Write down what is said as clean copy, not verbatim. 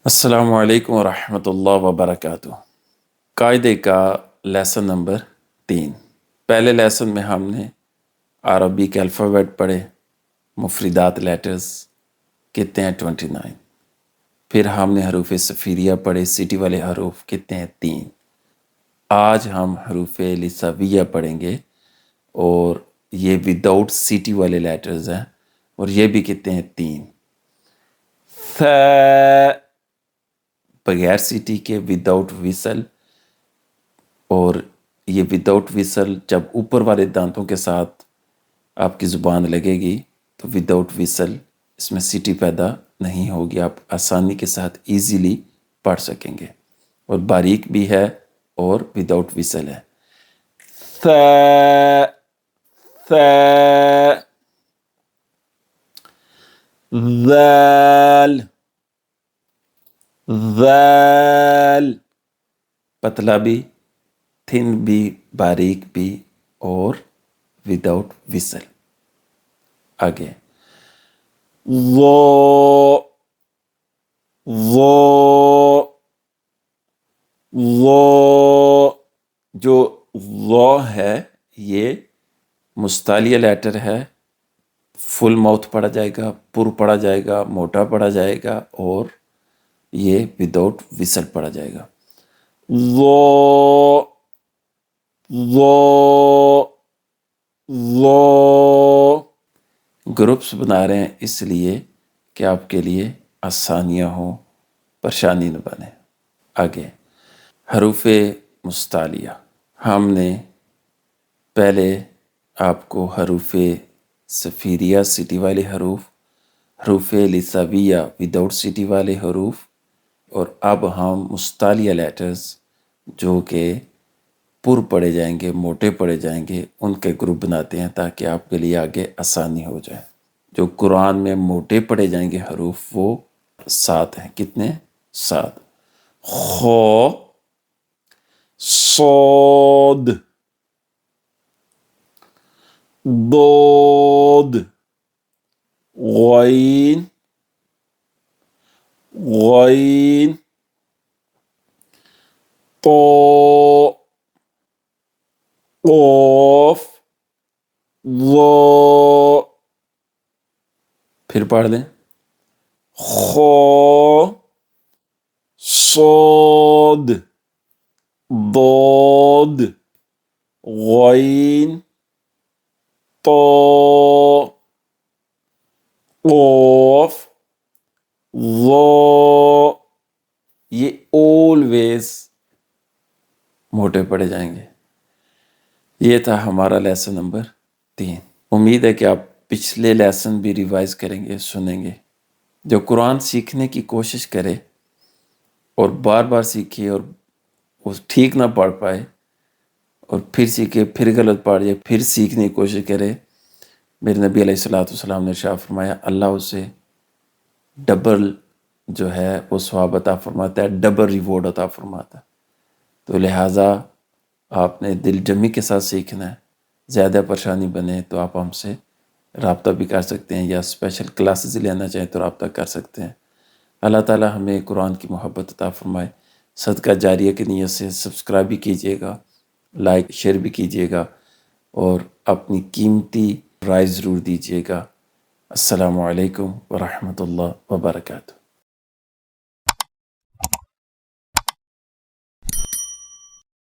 السلام علیکم ورحمۃ اللہ وبرکاتہ۔ قاعدے کا لیسن نمبر 3۔ پہلے لیسن میں ہم نے عربی کے الفابیٹ پڑھے، مفردات لیٹرز کتنے ہیں 29۔ پھر ہم نے حروف صفیریہ پڑھے، سیٹی والے حروف کتنے ہیں 3۔ آج ہم حروف لسانیہ پڑھیں گے اور یہ وداؤٹ سیٹی والے لیٹرز ہیں اور یہ بھی کتنے ہیں 3۔ بغیر سیٹی کے وداؤٹ ویسل، اور یہ وداؤٹ ویسل جب اوپر والے دانتوں کے ساتھ آپ کی زبان لگے گی تو وداؤٹ ویسل اس میں سیٹی پیدا نہیں ہوگی، آپ آسانی کے ساتھ ایزیلی پڑھ سکیں گے، اور باریک بھی ہے اور وداؤٹ ویسل ہے۔ ذال، ذال پتلا بھی، تھن بھی، باریک بھی اور وداؤٹ ویسل۔ آگے وہ جو وہ ہے یہ مستعلیہ لیٹر ہے، فل ماؤتھ پڑھا جائے گا، پر پڑھا جائے گا، موٹا پڑھا جائے گا، اور یہ وداؤٹ ویسل پڑھا جائے گا۔ وہ گروپس بنا رہے ہیں اس لیے کہ آپ کے لیے آسانیاں ہوں، پریشانی نہ بنے۔ آگے حروف مستعلیہ، ہم نے پہلے آپ کو حروف صفیریہ سیٹی والے حروف، حروف لسانیہ وداؤٹ سیٹی والے حروف، اور اب ہم مستعلیہ لیٹرز جو کہ پر پڑھے جائیں گے، موٹے پڑھے جائیں گے، ان کے گروپ بناتے ہیں تاکہ آپ کے لیے آگے آسانی ہو جائے۔ جو قرآن میں موٹے پڑھے جائیں گے حروف وہ 7 ہیں۔ کتنے؟ 7۔ خو، صاد، ضاد، غین، طاء، قاف، ظاء۔ پھر پڑھ لیں، خا، صاد، ضاد، غین، طاء، قاف، ظاء۔ یہ آلویز موٹے پڑھے جائیں گے۔ یہ تھا ہمارا لیسن نمبر 3۔ امید ہے کہ آپ پچھلے لیسن بھی ریوائز کریں گے، سنیں گے۔ جو قرآن سیکھنے کی کوشش کرے اور بار بار سیکھے اور وہ ٹھیک نہ پڑھ پائے اور پھر سیکھے، پھر غلط پڑھ جائے، پھر سیکھنے کی کوشش کرے، میرے نبی علیہ السلام نے ارشاد فرمایا اللہ اسے ڈبل جو ہے وہ ثواب عطا فرماتا ہے، ڈبل ریوارڈ عطا فرماتا ہے۔ تو لہٰذا آپ نے دل جمی کے ساتھ سیکھنا ہے۔ زیادہ پریشانی بنے تو آپ ہم سے رابطہ بھی کر سکتے ہیں، یا اسپیشل کلاسز لینا چاہیں تو رابطہ کر سکتے ہیں۔ اللہ تعالی ہمیں قرآن کی محبت عطا فرمائے۔ صدقہ جاریہ کی نیت سے سبسکرائب بھی کیجیے گا، لائک شیئر بھی کیجیے گا، اور اپنی قیمتی رائے ضرور دیجیے گا۔ السلام علیکم ورحمۃ اللہ وبرکاتہ۔